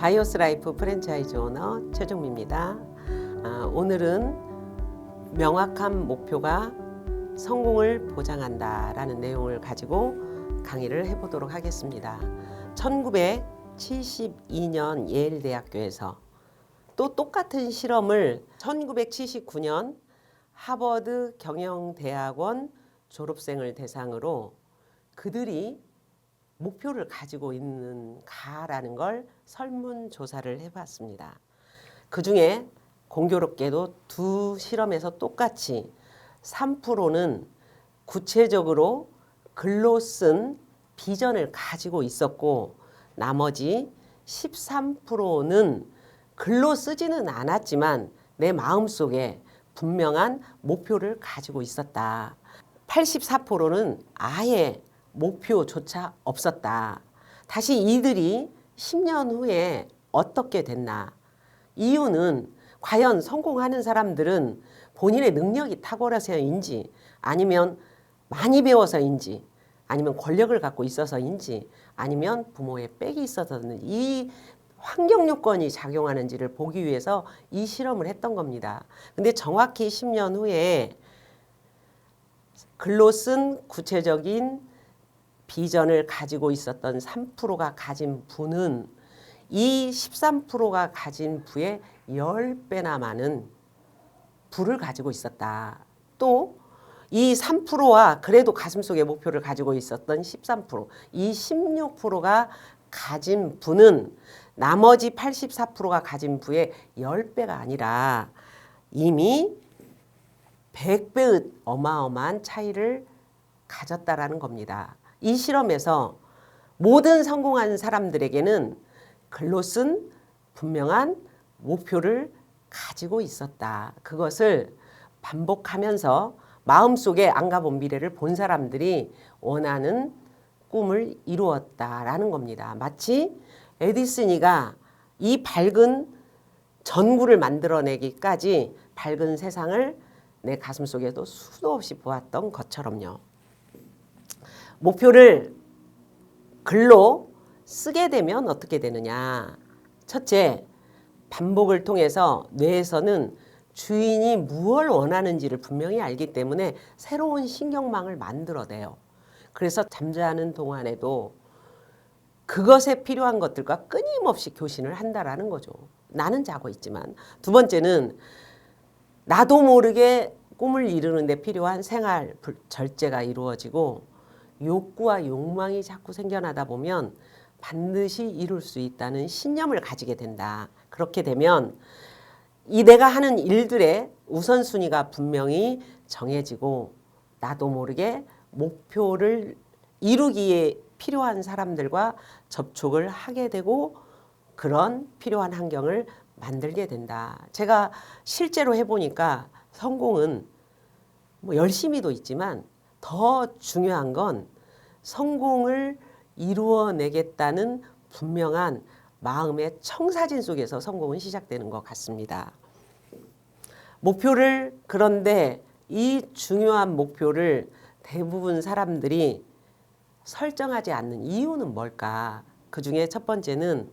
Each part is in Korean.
바이오스 라이프 프랜차이즈 오너 최종미입니다. 오늘은 명확한 목표가 성공을 보장한다라는 내용을 가지고 강의를 해보도록 하겠습니다. 1972년 예일대학교에서 또 똑같은 실험을 1979년 하버드 경영대학원 졸업생을 대상으로 그들이 목표를 가지고 있는가라는 걸 설문조사를 해봤습니다. 그 중에 공교롭게도 두 실험에서 똑같이 3%는 구체적으로 글로 쓴 비전을 가지고 있었고 나머지 13%는 글로 쓰지는 않았지만 내 마음속에 분명한 목표를 가지고 있었다. 84%는 아예 목표조차 없었다. 다시 이들이 10년 후에 어떻게 됐나? 이유는 과연 성공하는 사람들은 본인의 능력이 탁월해서인지 아니면 많이 배워서인지 아니면 권력을 갖고 있어서인지 아니면 부모의 빽이 있어서인지 이 환경 요건이 작용하는지를 보기 위해서 이 실험을 했던 겁니다. 근데 정확히 10년 후에 글로 쓴 구체적인 비전을 가지고 있었던 3%가 가진 부는 이 13%가 가진 부의 10배나 많은 부를 가지고 있었다. 또 이 3%와 그래도 가슴속에 목표를 가지고 있었던 13%, 이 16%가 가진 부는 나머지 84%가 가진 부의 10배가 아니라 이미 100배의 어마어마한 차이를 가졌다라는 겁니다. 이 실험에서 모든 성공한 사람들에게는 글로 쓴 분명한 목표를 가지고 있었다. 그것을 반복하면서 마음속에 안 가본 미래를 본 사람들이 원하는 꿈을 이루었다라는 겁니다. 마치 에디슨이가 이 밝은 전구를 만들어내기까지 밝은 세상을 내 가슴속에도 수도 없이 보았던 것처럼요. 목표를 글로 쓰게 되면 어떻게 되느냐. 첫째, 반복을 통해서 뇌에서는 주인이 무엇을 원하는지를 분명히 알기 때문에 새로운 신경망을 만들어내요. 그래서 잠자는 동안에도 그것에 필요한 것들과 끊임없이 교신을 한다라는 거죠. 나는 자고 있지만. 두 번째는 나도 모르게 꿈을 이루는 데 필요한 생활 절제가 이루어지고 욕구와 욕망이 자꾸 생겨나다 보면 반드시 이룰 수 있다는 신념을 가지게 된다. 그렇게 되면 이 내가 하는 일들의 우선순위가 분명히 정해지고 나도 모르게 목표를 이루기에 필요한 사람들과 접촉을 하게 되고 그런 필요한 환경을 만들게 된다. 제가 실제로 해보니까 성공은 뭐 열심히도 있지만 더 중요한 건 성공을 이루어내겠다는 분명한 마음의 청사진 속에서 성공은 시작되는 것 같습니다. 목표를 그런데 이 중요한 목표를 대부분 사람들이 설정하지 않는 이유는 뭘까? 그 중에 첫 번째는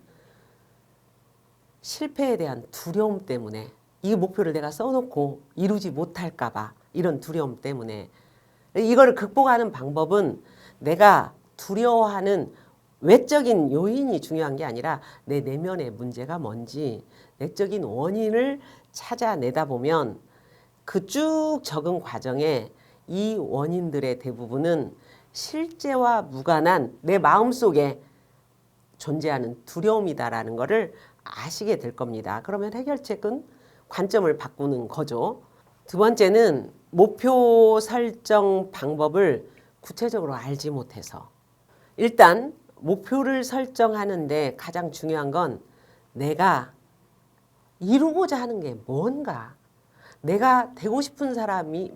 실패에 대한 두려움 때문에 이 목표를 내가 써놓고 이루지 못할까 봐 이런 두려움 때문에 이걸 극복하는 방법은 내가 두려워하는 외적인 요인이 중요한 게 아니라 내 내면의 문제가 뭔지 내적인 원인을 찾아내다 보면 그 쭉 적응 과정에 이 원인들의 대부분은 실제와 무관한 내 마음속에 존재하는 두려움이다라는 것을 아시게 될 겁니다. 그러면 해결책은 관점을 바꾸는 거죠. 두 번째는 목표 설정 방법을 구체적으로 알지 못해서 일단 목표를 설정하는데 가장 중요한 건 내가 이루고자 하는 게 뭔가 내가 되고 싶은 사람이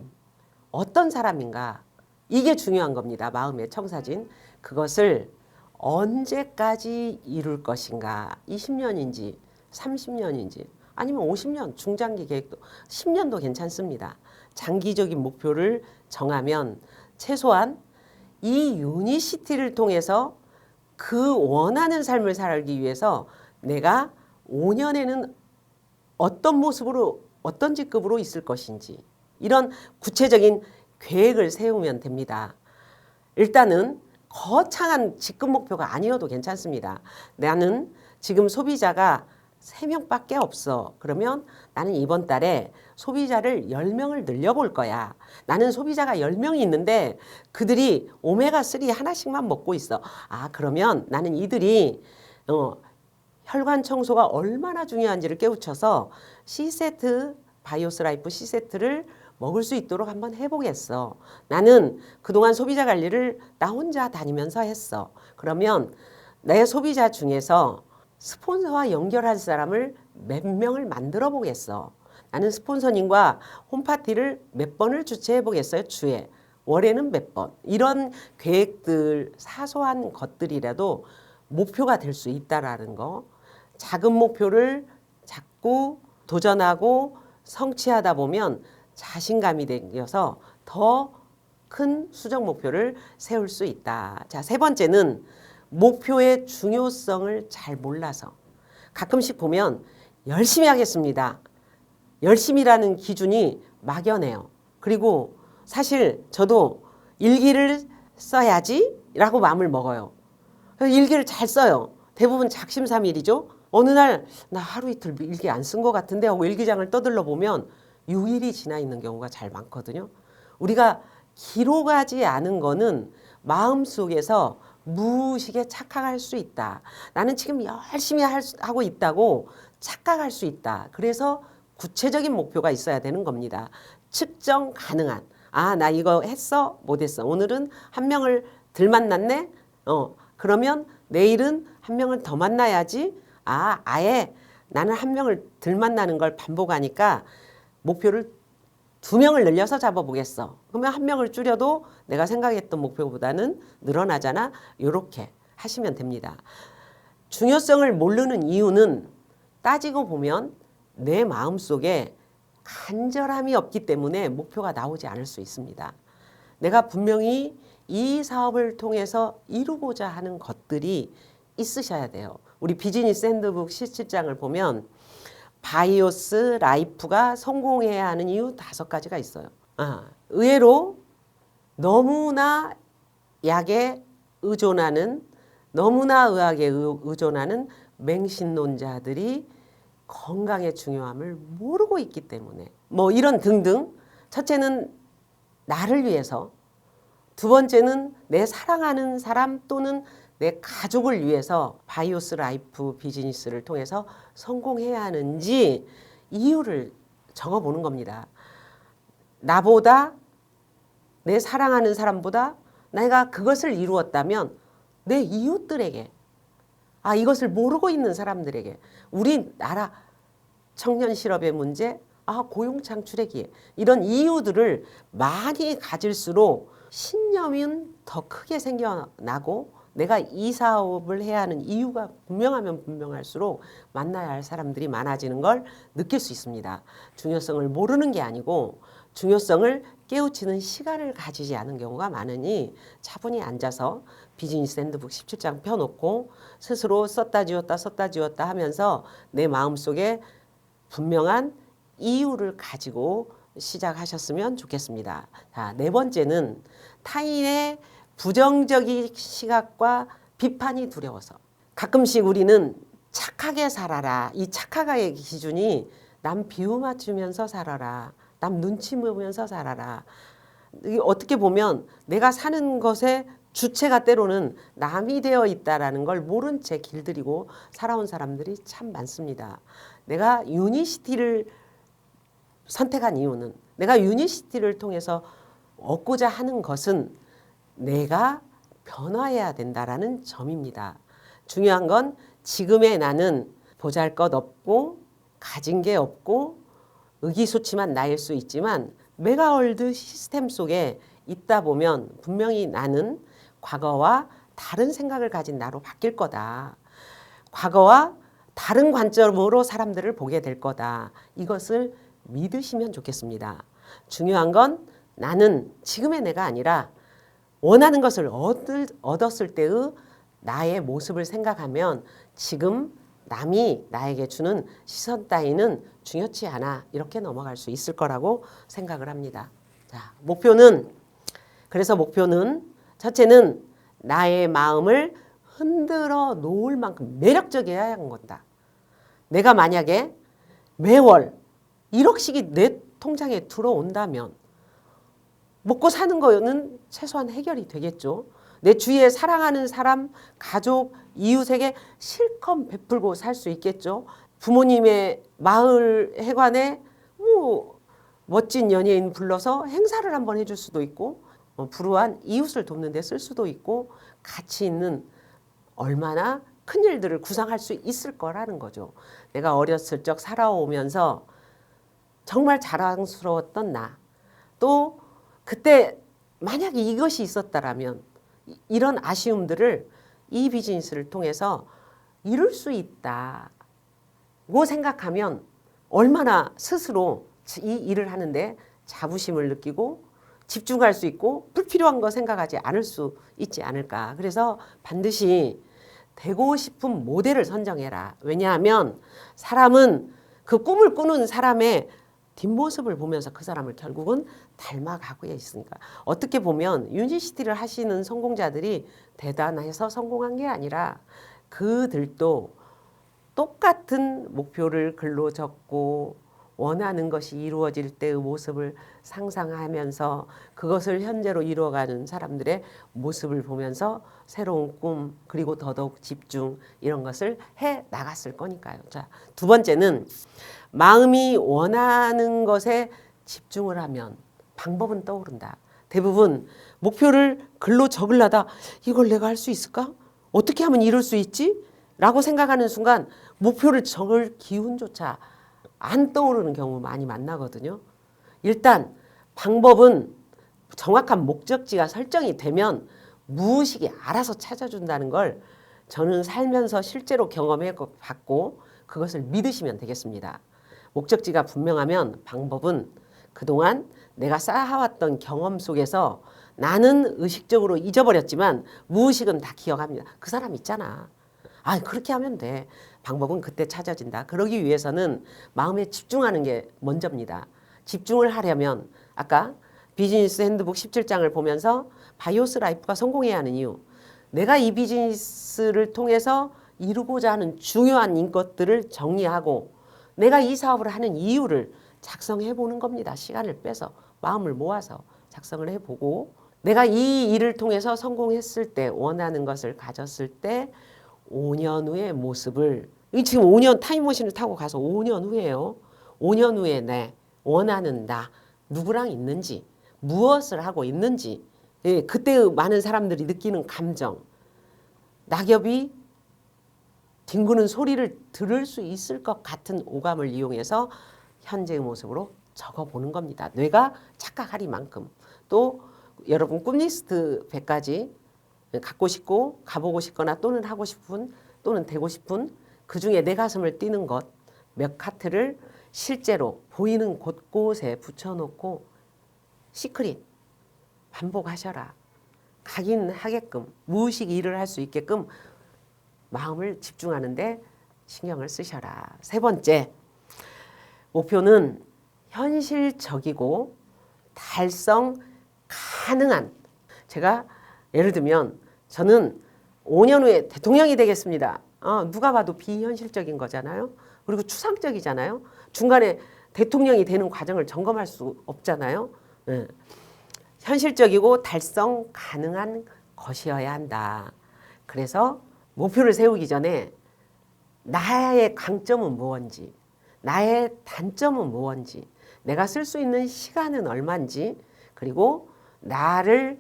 어떤 사람인가 이게 중요한 겁니다. 마음의 청사진 그것을 언제까지 이룰 것인가 20년인지 30년인지 아니면 50년 중장기 계획도 10년도 괜찮습니다. 장기적인 목표를 정하면 최소한 이 유니시티를 통해서 그 원하는 삶을 살기 위해서 내가 5년에는 어떤 모습으로 어떤 직급으로 있을 것인지 이런 구체적인 계획을 세우면 됩니다. 일단은 거창한 직급 목표가 아니어도 괜찮습니다. 나는 지금 소비자가 3명밖에 없어. 그러면 나는 이번 달에 소비자를 10명을 늘려볼 거야. 나는 소비자가 10명이 있는데 그들이 오메가3 하나씩만 먹고 있어. 아, 그러면 나는 이들이 혈관 청소가 얼마나 중요한지를 깨우쳐서 C세트, 바이오스 라이프 C세트를 먹을 수 있도록 한번 해보겠어. 나는 그동안 소비자 관리를 나 혼자 다니면서 했어. 그러면 내 소비자 중에서 스폰서와 연결할 사람을 몇 명을 만들어 보겠어. 나는 스폰서님과 홈파티를 몇 번을 주최해 보겠어요. 주에. 월에는 몇 번. 이런 계획들, 사소한 것들이라도 목표가 될 수 있다라는 거. 작은 목표를 자꾸 도전하고 성취하다 보면 자신감이 생겨서 더 큰 수정 목표를 세울 수 있다. 자, 세 번째는 목표의 중요성을 잘 몰라서 가끔씩 보면 열심히 하겠습니다. 열심히라는 기준이 막연해요. 그리고 사실 저도 일기를 써야지 라고 마음을 먹어요. 그래서 일기를 잘 써요. 대부분 작심삼일이죠. 어느 날 나 하루 이틀 일기 안 쓴 것 같은데 하고 일기장을 떠들러 보면 6일이 지나 있는 경우가 잘 많거든요. 우리가 기록하지 않은 거는 마음속에서 무의식에 착각할 수 있다. 나는 지금 열심히 하고 있다고 착각할 수 있다. 그래서 구체적인 목표가 있어야 되는 겁니다. 측정 가능한. 아, 나 이거 했어? 못했어? 오늘은 한 명을 덜 만났네? 그러면 내일은 한 명을 더 만나야지. 아, 아예 나는 한 명을 덜 만나는 걸 반복하니까 목표를 2명을 늘려서 잡아보겠어. 그러면 한 명을 줄여도 내가 생각했던 목표보다는 늘어나잖아. 이렇게 하시면 됩니다. 중요성을 모르는 이유는 따지고 보면 내 마음속에 간절함이 없기 때문에 목표가 나오지 않을 수 있습니다. 내가 분명히 이 사업을 통해서 이루고자 하는 것들이 있으셔야 돼요. 우리 비즈니스 핸드북 17장을 보면 바이오스 라이프가 성공해야 하는 이유 5가지가 있어요. 의외로 너무나 약에 의존하는, 너무나 의학에 의존하는 맹신론자들이 건강의 중요함을 모르고 있기 때문에 뭐 이런 등등. 첫째는 나를 위해서, 두 번째는 내 사랑하는 사람 또는 내 가족을 위해서 바이오스 라이프 비즈니스를 통해서 성공해야 하는지 이유를 적어보는 겁니다. 나보다, 내 사랑하는 사람보다 내가 그것을 이루었다면 내 이웃들에게, 이것을 모르고 있는 사람들에게, 우리나라 청년 실업의 문제, 고용 창출의 기회, 이런 이유들을 많이 가질수록 신념은 더 크게 생겨나고 내가 이 사업을 해야 하는 이유가 분명하면 분명할수록 만나야 할 사람들이 많아지는 걸 느낄 수 있습니다. 중요성을 모르는 게 아니고 중요성을 깨우치는 시간을 가지지 않은 경우가 많으니 차분히 앉아서 비즈니스 핸드북 17장 펴놓고 스스로 썼다 지웠다 하면서 내 마음속에 분명한 이유를 가지고 시작하셨으면 좋겠습니다. 자, 네 번째는 타인의 부정적인 시각과 비판이 두려워서. 가끔씩 우리는 착하게 살아라. 이 착하게 기준이 남 비유 맞추면서 살아라. 남 눈치 보면서 살아라. 어떻게 보면 내가 사는 것에 주체가 때로는 남이 되어 있다라는 걸 모른 채 길들이고 살아온 사람들이 참 많습니다. 내가 유니시티를 선택한 이유는, 내가 유니시티를 통해서 얻고자 하는 것은 내가 변화해야 된다라는 점입니다. 중요한 건 지금의 나는 보잘것없고 가진 게 없고 의기소침한 나일 수 있지만 메가월드 시스템 속에 있다 보면 분명히 나는 과거와 다른 생각을 가진 나로 바뀔 거다. 과거와 다른 관점으로 사람들을 보게 될 거다. 이것을 믿으시면 좋겠습니다. 중요한 건 나는 지금의 내가 아니라 원하는 것을 얻었을 때의 나의 모습을 생각하면 지금 남이 나에게 주는 시선 따위는 중요치 않아. 이렇게 넘어갈 수 있을 거라고 생각을 합니다. 자, 그래서 목표는 첫째는 나의 마음을 흔들어 놓을 만큼 매력적이어야 하는 거다. 내가 만약에 매월 1억씩이 내 통장에 들어온다면 먹고 사는 거는 최소한 해결이 되겠죠. 내 주위에 사랑하는 사람, 가족, 이웃에게 실컷 베풀고 살 수 있겠죠. 부모님의 마을 회관에 멋진 연예인 불러서 행사를 한번 해줄 수도 있고 불우한 이웃을 돕는 데 쓸 수도 있고 가치 있는 얼마나 큰 일들을 구상할 수 있을 거라는 거죠. 내가 어렸을 적 살아오면서 정말 자랑스러웠던 나. 또 그때 만약에 이것이 있었다라면 이런 아쉬움들을 이 비즈니스를 통해서 이룰 수 있다고 생각하면 얼마나 스스로 이 일을 하는데 자부심을 느끼고 집중할 수 있고 불필요한 거 생각하지 않을 수 있지 않을까. 그래서 반드시 되고 싶은 모델을 선정해라. 왜냐하면 사람은 그 꿈을 꾸는 사람의 뒷모습을 보면서 그 사람을 결국은 닮아가고 있으니까. 어떻게 보면 유니시티를 하시는 성공자들이 대단해서 성공한 게 아니라 그들도 똑같은 목표를 글로 적고 원하는 것이 이루어질 때의 모습을 상상하면서 그것을 현재로 이루어가는 사람들의 모습을 보면서 새로운 꿈 그리고 더더욱 집중 이런 것을 해 나갔을 거니까요. 자, 두 번째는 마음이 원하는 것에 집중을 하면 방법은 떠오른다. 대부분 목표를 글로 적으려다 이걸 내가 할 수 있을까? 어떻게 하면 이룰 수 있지? 라고 생각하는 순간 목표를 적을 기운조차 안 떠오르는 경우 많이 만나거든요. 일단 방법은 정확한 목적지가 설정이 되면 무의식이 알아서 찾아준다는 걸 저는 살면서 실제로 경험해 봤고 그것을 믿으시면 되겠습니다. 목적지가 분명하면 방법은 그동안 내가 쌓아왔던 경험 속에서 나는 의식적으로 잊어버렸지만 무의식은 다 기억합니다. 그 사람 있잖아. 아, 그렇게 하면 돼. 방법은 그때 찾아진다. 그러기 위해서는 마음에 집중하는 게 먼저입니다. 집중을 하려면 아까 비즈니스 핸드북 17장을 보면서 바이오스 라이프가 성공해야 하는 이유. 내가 이 비즈니스를 통해서 이루고자 하는 중요한 것들을 정리하고 내가 이 사업을 하는 이유를 작성해 보는 겁니다. 시간을 빼서 마음을 모아서 작성을 해보고 내가 이 일을 통해서 성공했을 때 원하는 것을 가졌을 때 5년 후의 모습을 지금 5년 타임머신을 타고 가서 5년 후에요. 5년 후에 내 원하는 나 누구랑 있는지 무엇을 하고 있는지 그때 많은 사람들이 느끼는 감정 낙엽이 뒹구는 소리를 들을 수 있을 것 같은 오감을 이용해서 현재의 모습으로 적어보는 겁니다. 뇌가 착각하리만큼. 또 여러분 꿈리스트 100가지 갖고 싶고 가보고 싶거나 또는 하고 싶은 또는 되고 싶은 그중에 내 가슴을 뛰는 것 몇 카트를 실제로 보이는 곳곳에 붙여놓고 시크릿 반복하셔라. 각인하게끔 무의식 일을 할 수 있게끔 마음을 집중하는데 신경을 쓰셔라. 세 번째, 목표는 현실적이고 달성 가능한. 제가 예를 들면 저는 5년 후에 대통령이 되겠습니다. 누가 봐도 비현실적인 거잖아요. 그리고 추상적이잖아요. 중간에 대통령이 되는 과정을 점검할 수 없잖아요. 네. 현실적이고 달성 가능한 것이어야 한다. 그래서 목표를 세우기 전에 나의 강점은 무엇인지, 나의 단점은 무엇인지, 내가 쓸 수 있는 시간은 얼마인지, 그리고 나를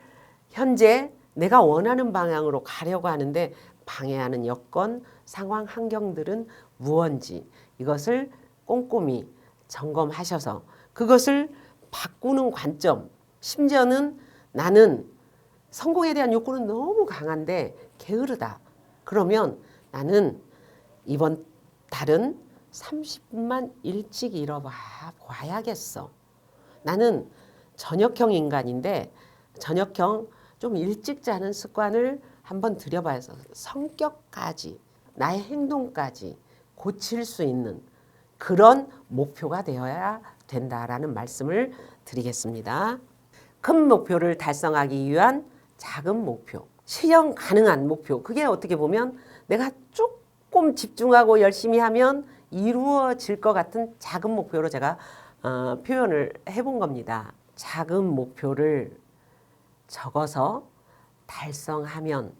현재 내가 원하는 방향으로 가려고 하는데 방해하는 여건, 상황, 환경들은 무엇인지 이것을 꼼꼼히 점검하셔서 그것을 바꾸는 관점, 심지어는 나는 성공에 대한 욕구는 너무 강한데 게으르다. 그러면 나는 이번 달은 30분만 일찍 일어나야겠어. 나는 저녁형 인간인데 저녁형 좀 일찍 자는 습관을 한번 들여봐서 성격까지 나의 행동까지 고칠 수 있는 그런 목표가 되어야 된다라는 말씀을 드리겠습니다. 큰 목표를 달성하기 위한 작은 목표, 실현 가능한 목표, 그게 어떻게 보면 내가 조금 집중하고 열심히 하면 이루어질 것 같은 작은 목표로 제가 표현을 해본 겁니다. 작은 목표를 적어서 달성하면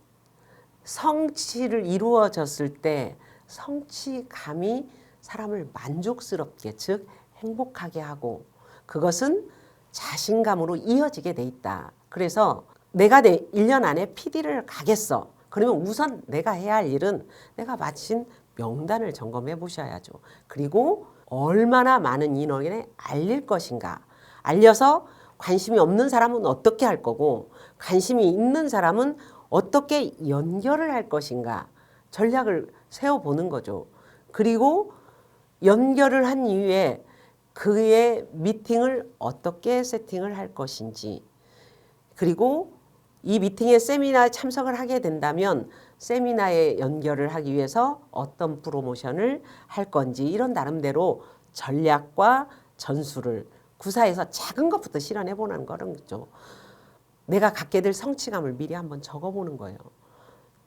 성취를 이루어졌을 때 성취감이 사람을 만족스럽게, 즉 행복하게 하고, 그것은 자신감으로 이어지게 돼 있다. 그래서 내가 내 1년 안에 PD를 가겠어. 그러면 우선 내가 해야 할 일은 내가 마친 명단을 점검해 보셔야죠. 그리고 얼마나 많은 인원에 알릴 것인가. 알려서 관심이 없는 사람은 어떻게 할 거고, 관심이 있는 사람은 어떻게 연결을 할 것인가. 전략을 세워보는 거죠. 그리고 연결을 한 이후에 그의 미팅을 어떻게 세팅을 할 것인지, 그리고 이 미팅에 세미나에 참석을 하게 된다면 세미나에 연결을 하기 위해서 어떤 프로모션을 할 건지, 이런 나름대로 전략과 전술을 구사해서 작은 것부터 실현해 보는 거죠. 내가 갖게 될 성취감을 미리 한번 적어보는 거예요.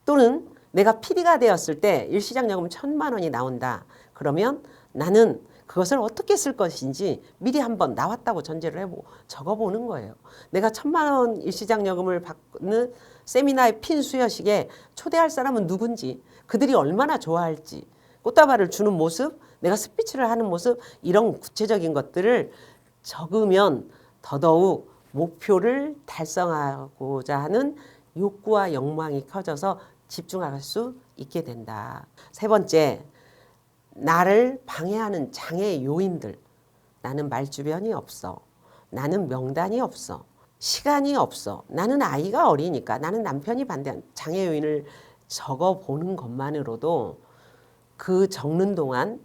또는 내가 PD가 되었을 때 일시장요금 1,000만 원이 나온다. 그러면 나는 그것을 어떻게 쓸 것인지 미리 한번 나왔다고 전제를 적어보는 거예요. 내가 1,000만 원 일시장요금을 받는 세미나의 핀 수여식에 초대할 사람은 누군지, 그들이 얼마나 좋아할지, 꽃다발을 주는 모습, 내가 스피치를 하는 모습, 이런 구체적인 것들을 적으면 더더욱 목표를 달성하고자 하는 욕구와 욕망이 커져서 집중할 수 있게 된다. 세 번째, 나를 방해하는 장애 요인들. 나는 말주변이 없어. 나는 명단이 없어. 시간이 없어. 나는 아이가 어리니까. 나는 남편이 반대한 장애 요인을 적어보는 것만으로도 그 적는 동안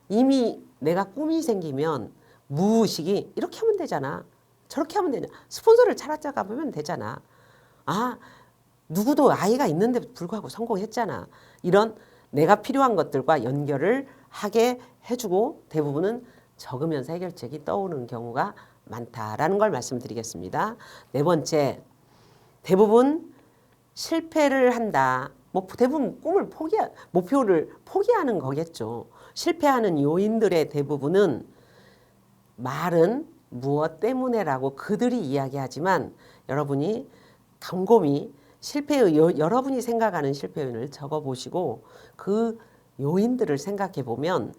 이미 내가 꿈이 생기면 무의식이 이렇게 하면 되잖아. 저렇게 하면 되잖아. 스폰서를 찾아가보면 되잖아. 아, 누구도 아이가 있는데 불구하고 성공했잖아. 이런 내가 필요한 것들과 연결을 하게 해주고, 대부분은 적으면서 해결책이 떠오르는 경우가 많다라는 걸 말씀드리겠습니다. 네 번째, 대부분 실패를 한다. 뭐 대부분 목표를 포기하는 거겠죠. 실패하는 요인들의 대부분은 말은 무엇 때문에라고 그들이 이야기하지만, 여러분이 곰곰이 여러분이 생각하는 실패 요인을 적어보시고 그 요인들을 생각해 보면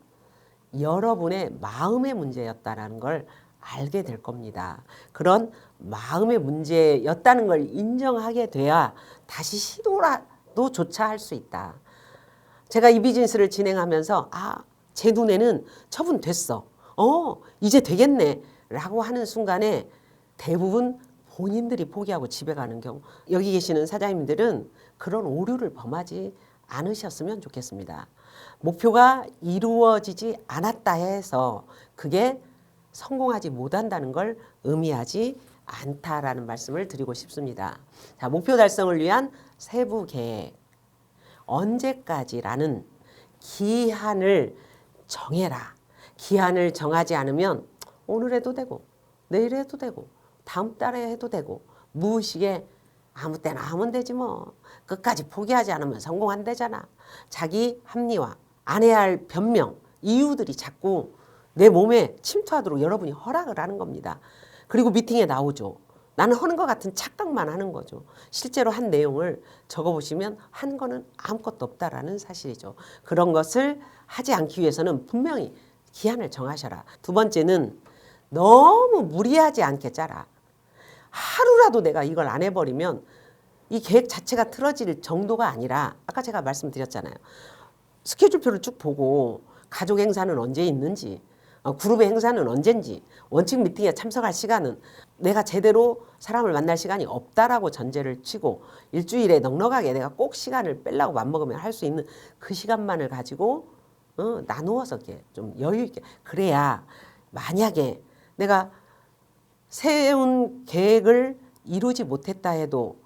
여러분의 마음의 문제였다라는 걸 알게 될 겁니다. 그런 마음의 문제였다는 걸 인정하게 돼야 다시 시도라도 조차 할 수 있다. 제가 이 비즈니스를 진행하면서 제 눈에는 처분됐어. 이제 되겠네. 라고 하는 순간에 대부분 본인들이 포기하고 집에 가는 경우, 여기 계시는 사장님들은 그런 오류를 범하지 않으셨으면 좋겠습니다. 목표가 이루어지지 않았다 해서 그게 성공하지 못한다는 걸 의미하지 않다라는 말씀을 드리고 싶습니다. 자, 목표 달성을 위한 세부 계획. 언제까지라는 기한을 정해라. 기한을 정하지 않으면 오늘 해도 되고 내일 해도 되고 다음 달에 해도 되고 무의식에 아무 때나 하면 되지 뭐. 끝까지 포기하지 않으면 성공 안 되잖아. 자기 합리화, 안 해야 할 변명, 이유들이 자꾸 내 몸에 침투하도록 여러분이 허락을 하는 겁니다. 그리고 미팅에 나오죠. 나는 하는 것 같은 착각만 하는 거죠. 실제로 한 내용을 적어보시면 한 거는 아무것도 없다라는 사실이죠. 그런 것을 하지 않기 위해서는 분명히 기한을 정하셔라. 두 번째는 너무 무리하지 않게 짜라. 하루라도 내가 이걸 안 해버리면 이 계획 자체가 틀어질 정도가 아니라, 아까 제가 말씀드렸잖아요. 스케줄표를 쭉 보고 가족 행사는 언제 있는지, 그룹의 행사는 언젠지, 원칙 미팅에 참석할 시간은 내가 제대로 사람을 만날 시간이 없다라고 전제를 치고 일주일에 넉넉하게 내가 꼭 시간을 빼려고 맘먹으면 할 수 있는 그 시간만을 가지고 나누어서 좀 여유 있게, 그래야 만약에 내가 세운 계획을 이루지 못했다 해도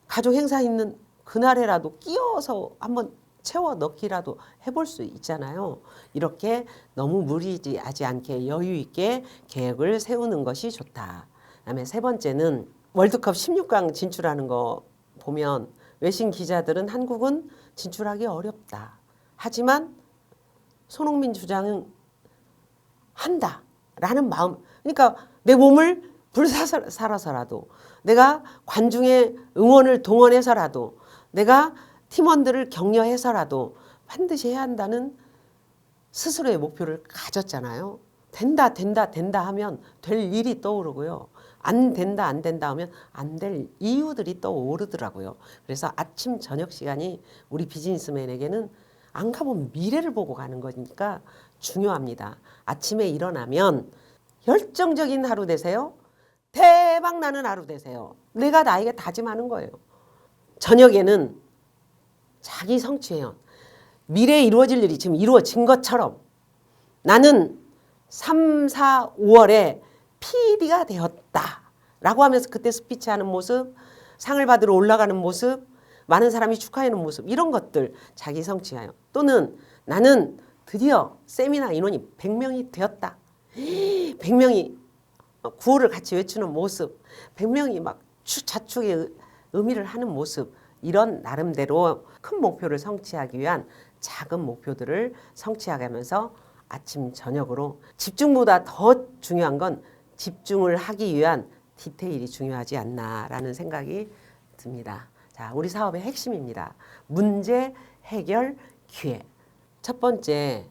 가족 행사 있는 그날에라도 끼어서 한번 채워 넣기라도 해볼 수 있잖아요. 이렇게 너무 무리하지 않게 여유 있게 계획을 세우는 것이 좋다. 그다음에 세 번째는 월드컵 16강 진출하는 거 보면 외신 기자들은 한국은 진출하기 어렵다. 하지만 손흥민 주장은 한다라는 마음. 그러니까 내 몸을 불살아서라도 내가 관중의 응원을 동원해서라도 내가 팀원들을 격려해서라도 반드시 해야 한다는 스스로의 목표를 가졌잖아요. 된다 하면 될 일이 떠오르고요. 안 된다 하면 안 될 이유들이 떠오르더라고요. 그래서 아침 저녁 시간이 우리 비즈니스맨에게는 안 가본 미래를 보고 가는 거니까 중요합니다. 아침에 일어나면 열정적인 하루 되세요. 대박 나는 하루 되세요. 내가 나에게 다짐하는 거예요. 저녁에는 자기 성취해요. 미래에 이루어질 일이 지금 이루어진 것처럼 나는 3, 4, 5월에 PD가 되었다 라고 하면서 그때 스피치하는 모습, 상을 받으러 올라가는 모습, 많은 사람이 축하하는 모습, 이런 것들 자기 성취해요. 또는 나는 드디어 세미나 인원이 100명이 되었다. 100명이 구호를 같이 외치는 모습, 100명이 막 자축의 의미를 하는 모습, 이런 나름대로 큰 목표를 성취하기 위한 작은 목표들을 성취하면서 아침 저녁으로 집중보다 더 중요한 건 집중을 하기 위한 디테일이 중요하지 않나라는 생각이 듭니다. 자, 우리 사업의 핵심입니다. 문제 해결 기회. 첫 번째,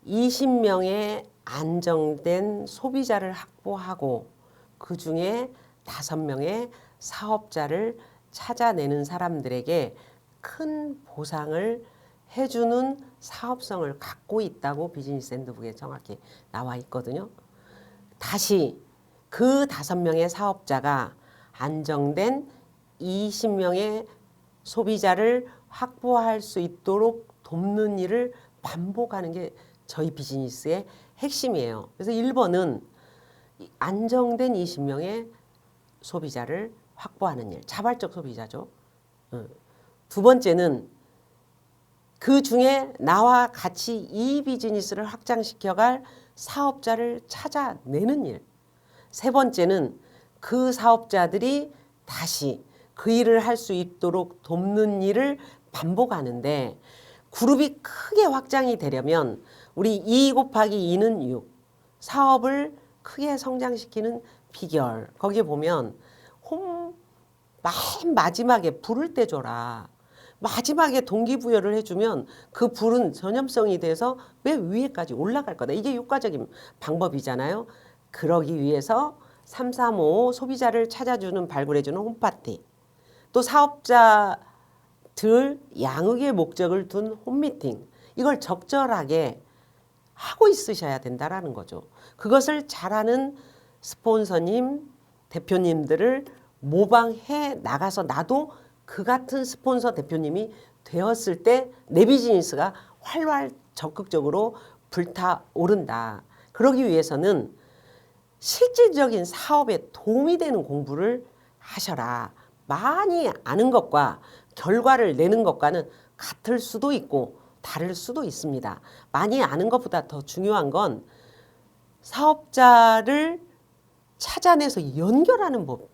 20명의 안정된 소비자를 확보하고 그 중에 5명의 사업자를 찾아내는 사람들에게 큰 보상을 해주는 사업성을 갖고 있다고 비즈니스 핸드북에 정확히 나와 있거든요. 다시 그 5명의 사업자가 안정된 20명의 소비자를 확보할 수 있도록 돕는 일을 반복하는 게 저희 비즈니스의 핵심이에요. 그래서 1번은 안정된 20명의 소비자를 확보하는 일, 자발적 소비자죠. 두 번째는 그 중에 나와 같이 이 비즈니스를 확장시켜갈 사업자를 찾아내는 일. 세 번째는 그 사업자들이 다시 그 일을 할 수 있도록 돕는 일을 반복하는데, 그룹이 크게 확장이 되려면 우리 2 곱하기 2는 6, 사업을 크게 성장시키는 비결. 거기에 보면 맨 마지막에 부를 때 줘라. 마지막에 동기부여를 해주면 그 불은 전염성이 돼서 맨 위에까지 올라갈 거다. 이게 효과적인 방법이잖아요. 그러기 위해서 335 소비자를 찾아주는, 발굴해주는 홈파티, 또 사업자들 양육의 목적을 둔 홈미팅, 이걸 적절하게 하고 있으셔야 된다라는 거죠. 그것을 잘하는 스폰서님, 대표님들을 모방해 나가서 나도 그 같은 스폰서 대표님이 되었을 때 내 비즈니스가 활활 적극적으로 불타오른다. 그러기 위해서는 실질적인 사업에 도움이 되는 공부를 하셔라. 많이 아는 것과 결과를 내는 것과는 같을 수도 있고 다를 수도 있습니다. 많이 아는 것보다 더 중요한 건 사업자를 찾아내서 연결하는 법.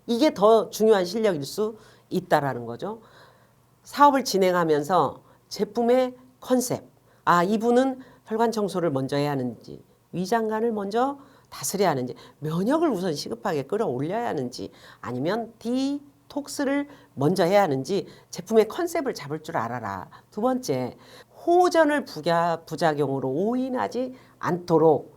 이게 더 중요한 실력일 수 있다라는 거죠. 사업을 진행하면서 제품의 컨셉, 이분은 혈관 청소를 먼저 해야 하는지, 위장관을 먼저 다스려야 하는지, 면역을 우선 시급하게 끌어올려야 하는지, 아니면 디톡스를 먼저 해야 하는지, 제품의 컨셉을 잡을 줄 알아라. 두 번째, 호전을 부작용으로 오인하지 않도록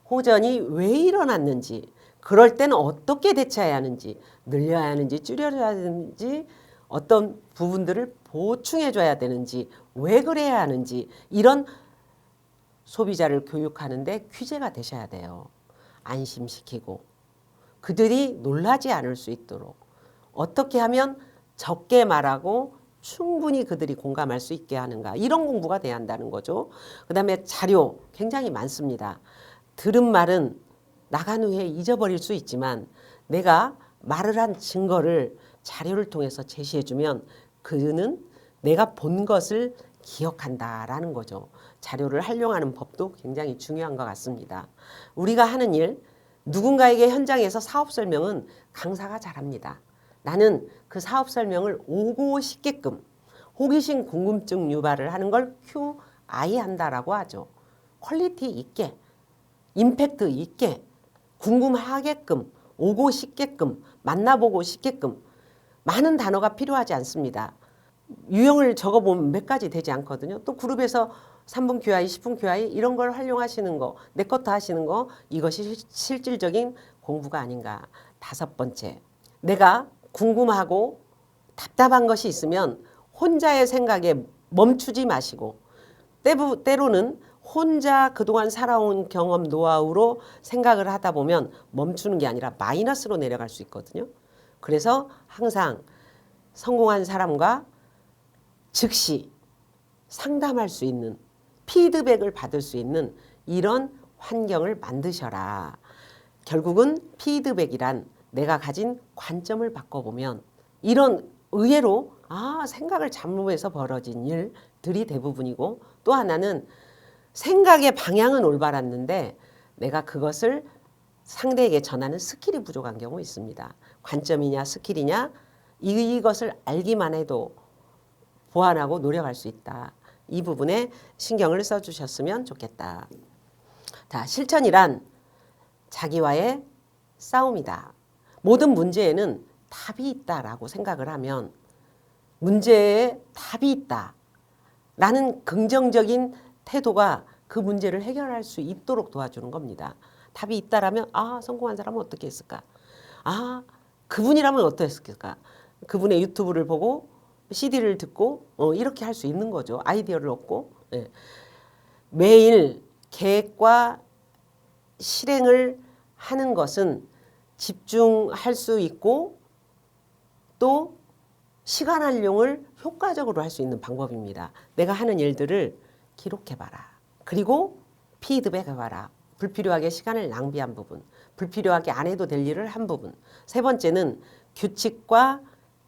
호전이 왜 일어났는지, 그럴 때는 어떻게 대처해야 하는지, 늘려야 하는지 줄여야 하는지, 어떤 부분들을 보충해 줘야 되는지, 왜 그래야 하는지, 이런 소비자를 교육하는데 퀴즈가 되셔야 돼요. 안심시키고 그들이 놀라지 않을 수 있도록 어떻게 하면 적게 말하고 충분히 그들이 공감할 수 있게 하는가, 이런 공부가 돼야 한다는 거죠. 그 다음에 자료 굉장히 많습니다. 들은 말은 나간 후에 잊어버릴 수 있지만 내가 말을 한 증거를 자료를 통해서 제시해주면 그는 내가 본 것을 기억한다라는 거죠. 자료를 활용하는 법도 굉장히 중요한 것 같습니다. 우리가 하는 일, 누군가에게 현장에서 사업 설명은 강사가 잘합니다. 나는 그 사업 설명을 오고 싶게끔 호기심 궁금증 유발을 하는 걸 QI 한다라고 하죠. 퀄리티 있게, 임팩트 있게, 궁금하게끔, 오고 싶게끔, 만나보고 싶게끔 많은 단어가 필요하지 않습니다. 유형을 적어보면 몇 가지 되지 않거든요. 또 그룹에서 3분 QI, 10분 QI 이런 걸 활용하시는 거, 내 것도 하시는 거 이것이 실질적인 공부가 아닌가. 5번째, 내가 궁금하고 답답한 것이 있으면 혼자의 생각에 멈추지 마시고 때로는 혼자 그동안 살아온 경험 노하우로 생각을 하다 보면 멈추는 게 아니라 마이너스로 내려갈 수 있거든요. 그래서 항상 성공한 사람과 즉시 상담할 수 있는 피드백을 받을 수 있는 이런 환경을 만드셔라. 결국은 피드백이란 내가 가진 관점을 바꿔보면 이런 의외로 생각을 잘못해서 벌어진 일들이 대부분이고 또 하나는 생각의 방향은 올바랐는데 내가 그것을 상대에게 전하는 스킬이 부족한 경우 있습니다. 관점이냐 스킬이냐 이것을 알기만 해도 보완하고 노력할 수 있다. 이 부분에 신경을 써주셨으면 좋겠다. 자, 실천이란 자기와의 싸움이다. 모든 문제에는 답이 있다라고 생각을 하면 문제에 답이 있다라는 긍정적인 태도가 그 문제를 해결할 수 있도록 도와주는 겁니다. 답이 있다라면 성공한 사람은 어떻게 했을까? 그분이라면 어떻겠을까? 그분의 유튜브를 보고 CD를 듣고 이렇게 할 수 있는 거죠. 아이디어를 얻고 매일 계획과 실행을 하는 것은 집중할 수 있고 또 시간 활용을 효과적으로 할 수 있는 방법입니다. 내가 하는 일들을 기록해봐라. 그리고 피드백해봐라. 불필요하게 시간을 낭비한 부분, 불필요하게 안 해도 될 일을 한 부분. 세 번째는 규칙과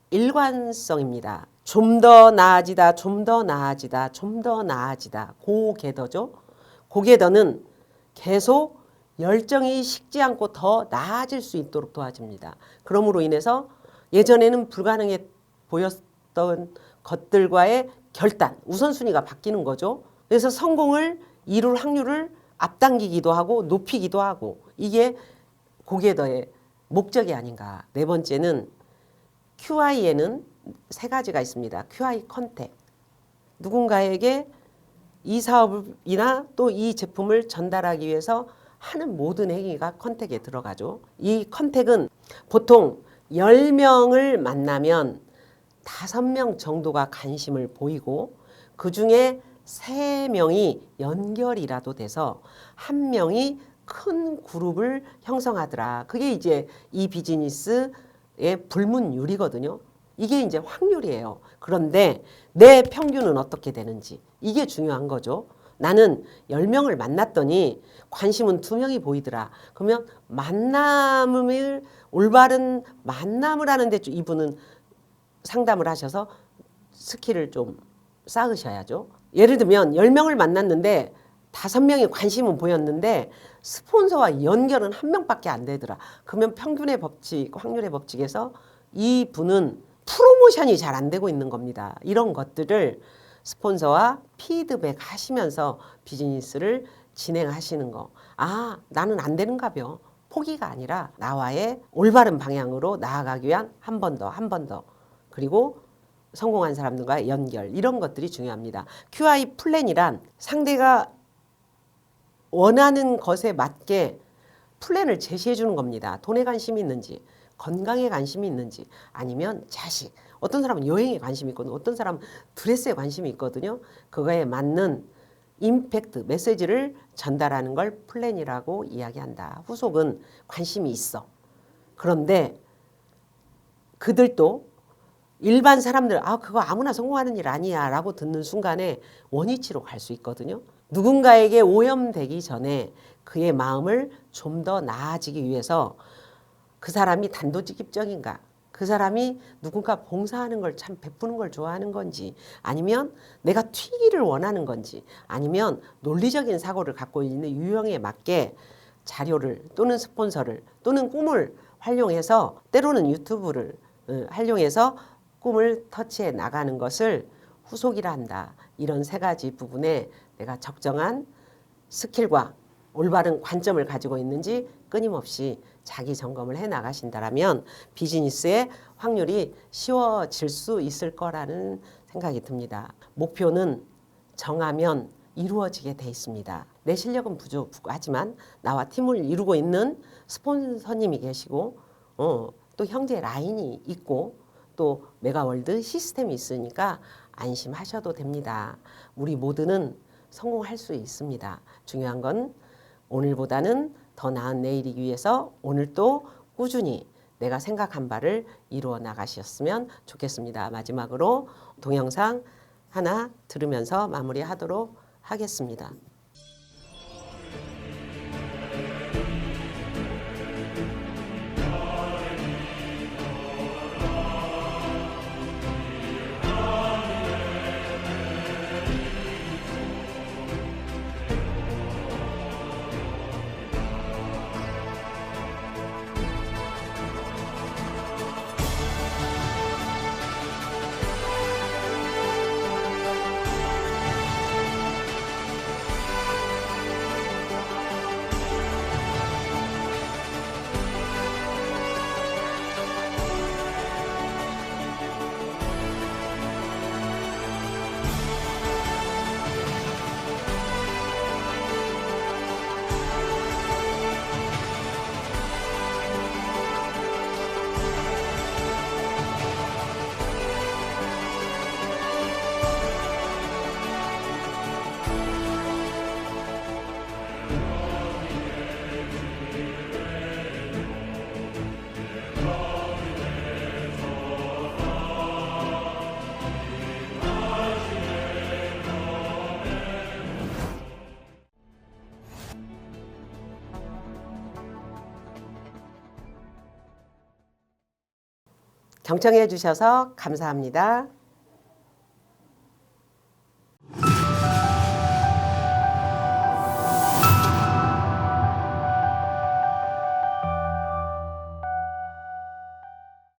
일관성입니다. 좀 더 나아지다, 좀 더 나아지다, 좀 더 나아지다. 고개더죠. 고개더는 계속 열정이 식지 않고 더 나아질 수 있도록 도와줍니다. 그러므로 인해서 예전에는 불가능해 보였던 것들과의 결단, 우선순위가 바뀌는 거죠. 그래서 성공을 이룰 확률을 앞당기기도 하고 높이기도 하고 이게 고개더의 목적이 아닌가. 네 번째는 QI에는 3가지가 있습니다. QI 컨택. 누군가에게 이 사업이나 또 이 제품을 전달하기 위해서 하는 모든 행위가 컨택에 들어가죠. 이 컨택은 보통 10명을 만나면 5명 정도가 관심을 보이고 그중에 3명이 연결이라도 돼서 1명이 큰 그룹을 형성하더라. 그게 이제 이 비즈니스의 불문율이거든요. 이게 이제 확률이에요. 그런데 내 평균은 어떻게 되는지 이게 중요한 거죠. 나는 10명을 만났더니 관심은 2명이 보이더라. 그러면 만남을 올바른 만남을 하는데 이분은 상담을 하셔서 스킬을 좀 쌓으셔야죠. 예를 들면 10명을 만났는데 5명이 관심은 보였는데 스폰서와 연결은 1명밖에 안 되더라. 그러면 평균의 법칙, 확률의 법칙에서 이 분은 프로모션이 잘 안 되고 있는 겁니다. 이런 것들을 스폰서와 피드백 하시면서 비즈니스를 진행하시는 거. 나는 안 되는가벼. 포기가 아니라 나와의 올바른 방향으로 나아가기 위한 한 번 더. 그리고 성공한 사람들과의 연결. 이런 것들이 중요합니다. QI 플랜이란 상대가 원하는 것에 맞게 플랜을 제시해 주는 겁니다. 돈에 관심이 있는지, 건강에 관심이 있는지, 아니면 자식. 어떤 사람은 여행에 관심이 있거든요. 어떤 사람은 드레스에 관심이 있거든요. 그거에 맞는 임팩트, 메시지를 전달하는 걸 플랜이라고 이야기한다. 후속은 관심이 있어. 그런데 그들도 일반 사람들 그거 아무나 성공하는 일 아니야 라고 듣는 순간에 원위치로 갈 수 있거든요. 누군가에게 오염되기 전에 그의 마음을 좀 더 나아지기 위해서 그 사람이 단도직입적인가, 그 사람이 누군가 봉사하는 걸 참 베푸는 걸 좋아하는 건지, 아니면 내가 튀기를 원하는 건지, 아니면 논리적인 사고를 갖고 있는 유형에 맞게 자료를 또는 스폰서를 또는 꿈을 활용해서, 때로는 유튜브를 활용해서 꿈을 터치해 나가는 것을 후속이라 한다. 이런 세 가지 부분에 내가 적정한 스킬과 올바른 관점을 가지고 있는지 끊임없이 자기 점검을 해 나가신다면 비즈니스의 확률이 쉬워질 수 있을 거라는 생각이 듭니다. 목표는 정하면 이루어지게 돼 있습니다. 내 실력은 부족하지만 나와 팀을 이루고 있는 스폰서님이 계시고 또 형제 라인이 있고 또 메가월드 시스템이 있으니까 안심하셔도 됩니다. 우리 모두는 성공할 수 있습니다. 중요한 건 오늘보다는 더 나은 내일이기 위해서 오늘도 꾸준히 내가 생각한 바를 이루어 나가셨으면 좋겠습니다. 마지막으로 동영상 하나 들으면서 마무리하도록 하겠습니다. 경청해 주셔서 감사합니다.